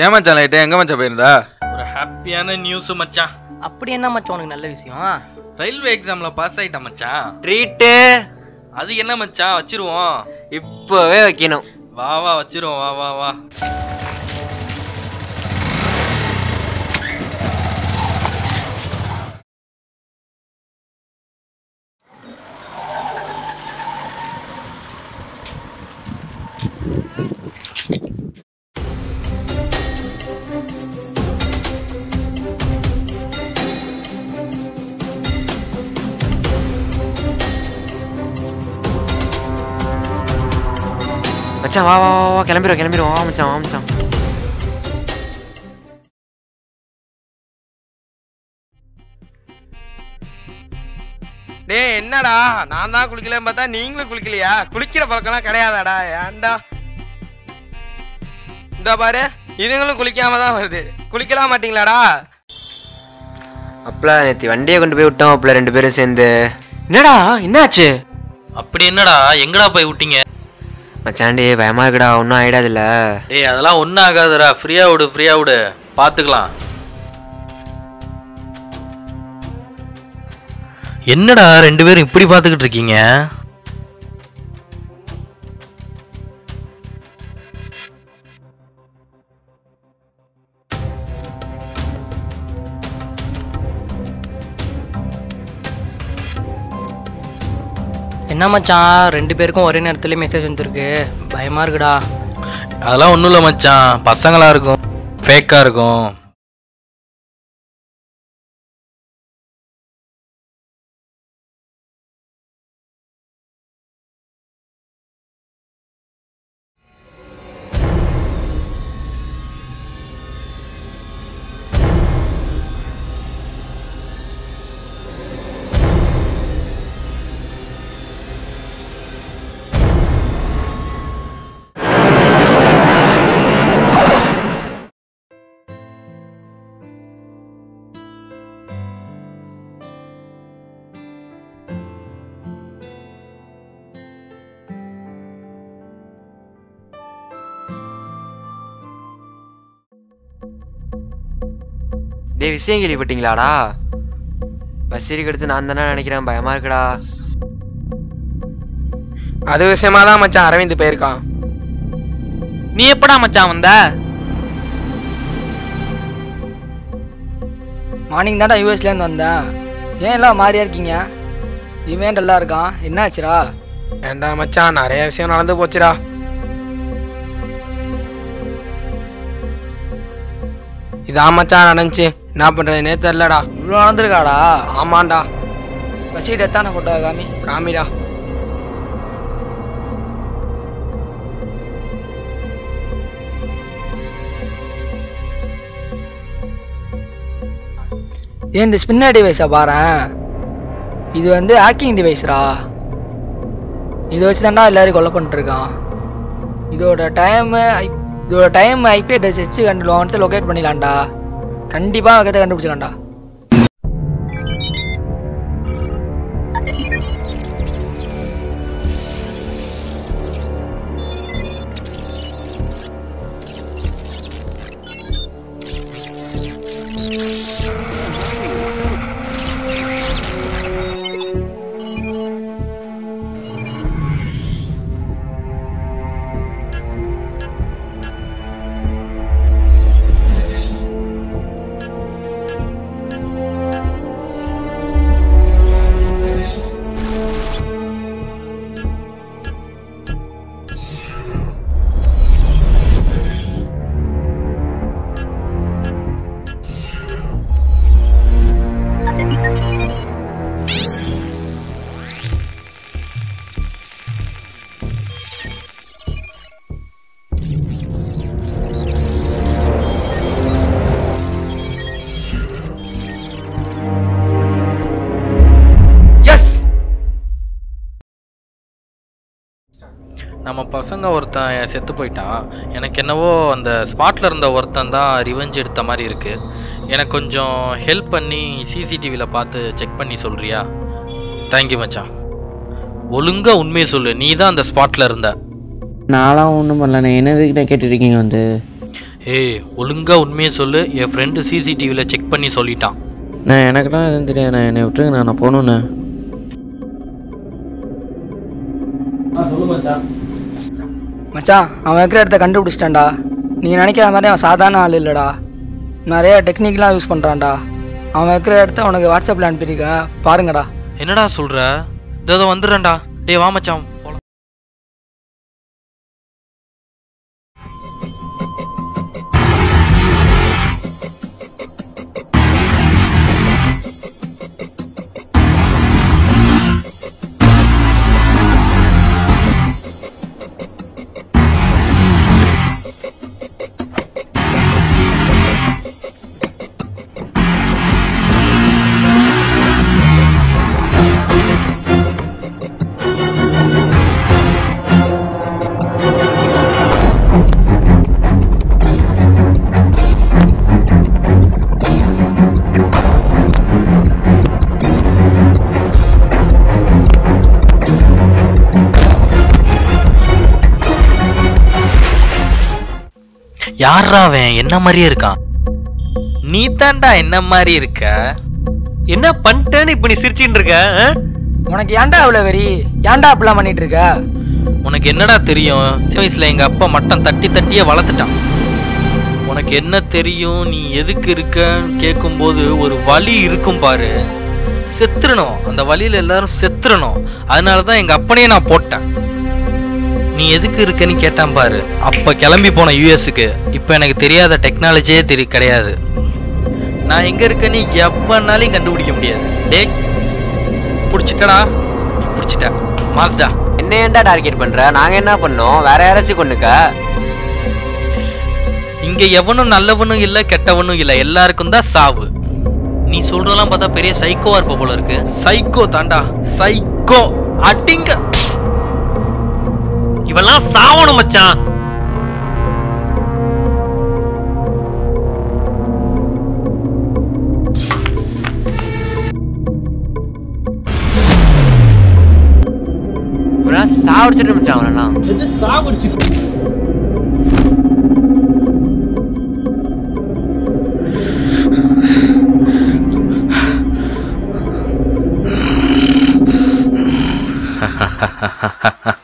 ஏன் மச்சான் லைட்டு எங்க மச்சான் போயிருந்தா? ஒரு ஹாப்பியான நியூஸ் மச்சான். அப்படி என்ன மச்சான் உனக்கு நல்ல விஷயம்? ரயில்வே எக்ஸாம்ல பாஸ் ஆயிட்டேன் மச்சான். ட்ரீட்டு அது என்ன மச்சான் வச்சிருவோம். இப்பவே வைக்கணும். வா வா வச்சிருவோம். வா வா வா. மச்சான் வா வா வா கிளம்பிடுவோம் வா மச்சான் வா மச்சான். டேய் என்னடா நான் தான் குளிக்கலன்னு பார்த்தா நீங்களும் குளிக்கலையா? குளிக்கிற பழக்கம்லாம் கிடையாதாடா? ஏன்டா இந்த பாரு இதுங்களும் குளிக்காம தான் வருது. குளிக்கலாம் மாட்டீங்களாடா? அப்பல நேற்று வண்டியை கொண்டு போய் விட்டோம். அப்பல 2 பேரும் சேர்ந்து. என்னடா என்னாச்சு? அப்படி என்னடா எங்கடா போய் விட்டீங்க? மச்சாண்டி பயமா இருக்குடா. ஒன்றும் ஆயிடாதுல்ல? டேய் அதெல்லாம் ஒன்றும் ஆகாதுடா. ஃப்ரீயா விடு பார்த்துக்கலாம். என்னடா 2 பேரும் இப்படி பார்த்துக்கிட்டு இருக்கீங்க? என்ன மச்சான் 2 பேருக்கும் ஒரே நேரத்துல மெசேஜ் வந்துருக்கு. பயமா இருக்குடா. அதெல்லாம் ஒன்றும் இல்லை மச்சான். பசங்களா இருக்கும், ஃபேக்கா இருக்கும். டே விஷயம் கேள்விப்பட்டீங்களாடா? பஸ்ஸேரிக்கு எடுத்து நான் தானே நினைக்கிறேன். பயமா இருக்குடா. அது விஷயமா தான் மச்சான் அரவிந்த் போயிருக்கான். நீ எப்படா மச்சான் வந்த? மார்னிங் தான்டா யூஎஸ்ல இருந்து வந்தேன். ஏன் எல்லாம் மாறியா இருக்கீங்க? இவன் டல்லா இருக்கான். என்ன ஆச்சுடா? ஏண்டா மச்சான் நிறைய விஷயம் நடந்து போச்சுடா. இதான் மச்சான் நடந்துச்சு. என்ன பண்றதுனே தெரியலடா. இவ்வளோ நடந்திருக்காடா? ஆமாண்டா. பஸ்ஸிட்டு எத்தான போட்டோ காமி. காமிடா. ஏன் இந்த ஸ்பின்னர் டிவைஸை பாரேன். இது வந்து ஹேக்கிங் டிவைஸ்ரா. இதை வச்சு தான்டா எல்லாரும் கொலை பண்ணிட்டுருக்கான். இதோட டைம் ஐபி அட்ரஸ் வச்சு கண்டுபிடிச்சு லொகேட் பண்ணிடலாம்டா. கண்டிப்பாக பக்கத்தை கண்டுபிடிச்சிடலாம்டா. நம்ம பசங்க ஒருத்தன் செத்து போயிட்டான். எனக்கு என்னவோ அந்த ஸ்பாட்ல இருந்த ஒருத்தன் தான் ரிவெஞ்ச் எடுத்த மாதிரி இருக்கு. எனக்கு கொஞ்சம் ஹெல்ப் பண்ணி சிசிடிவியில் பார்த்து செக் பண்ணி சொல்றியா? தேங்க்யூ மச்சான். ஒழுங்கா உண்மையை சொல்லு, நீ தான் அந்த ஸ்பாட்ல இருந்த. நான்லாம் ஒன்றும் பண்ணல. என்னதுக்கு கேட்டுருக்கீங்க வந்து? ஏய் ஒழுங்கா உண்மையை சொல்லு. என் ஃப்ரெண்டு சிசிடிவியில் செக் பண்ணி சொல்லிட்டான். நான் எனக்குலாம் எதுவும் தெரியாது. நான் என்னை விட்டுருங்க, நான் போகணுண்ணே. மச்சான் அவன் இருக்கிற இடத்த கண்டுபிடிச்சிட்டான்டா. நீங்கள் நினைக்கிற மாதிரி அவன் சாதாரண ஆள் இல்லைடா. நிறைய டெக்னிக்லாம் யூஸ் பண்ணுறான்டா. அவன் இருக்கிற இடத்த உனக்கு வாட்ஸ்அப்பில் அனுப்பியிருக்கேன், பாருங்கடா. என்னடா சொல்ற? இதோ வந்துடுறேன்டா. டேய் வா மச்சான் போலாம். யாரா அவன்? என்ன மாதிரியே இருக்கான். நீ தான்டா என்ன மாதிரி இருக்க. என்ன பண்ணிட்டேன்னு இப்ப நீ சிரிச்சுட்டு இருக்க? உனக்கு ஏன்டா அவ்வளோ வெறி? ஏன்டா அப்படிலாம் பண்ணிட்டு இருக்க? உனக்கு என்னடா தெரியும்? சின்ன வயசுல எங்க அப்பா மட்டம் தட்டி தட்டியே வளர்த்துட்டான். உனக்கு என்ன தெரியும்? நீ எதுக்கு இருக்கன்னு கேட்கும்போது ஒரு வலி இருக்கும் பாரு, செத்துறணும். அந்த வலியில எல்லாரும் செத்துறணும். அதனாலதான் எங்க அப்பனையே நான் போட்டேன். நீ எதுக்கு இருக்கன்னு கேட்டான் பாரு. அப்ப கிளம்பி போன யூஎஸ்க்கு. இப்ப எனக்கு தெரியாத டெக்னாலஜியே கிடையாது. நான் எங்க இருக்கேன்னு எவ்வளோனாலையும் கண்டுபிடிக்க முடியாது. டேய் புடிச்சிட்டடா. நீ புடிச்சிட்ட மாஸ்டா. என்ன ஏன்டா டார்கெட் பண்ற? நாங்க என்ன பண்ணோம்? வேற யாராச்சும் கொண்டுக்க. இங்க எவனும் நல்லவனும் இல்ல கெட்டவனும் இல்ல, எல்லாருக்கும் தான் சாவு. நீ சொல்றதெல்லாம் பார்த்தா பெரிய சைக்கோவா இருப்ப போல இருக்கு. சைக்கோ தாண்டா, சைக்கோ. அடிங்க. இவெல்லாம் சாவணும் மச்சான். சாவடிச்சிட்டு மச்சான் அவனெல்லாம். எது சாவடிச்சு? ha ha ha ha ha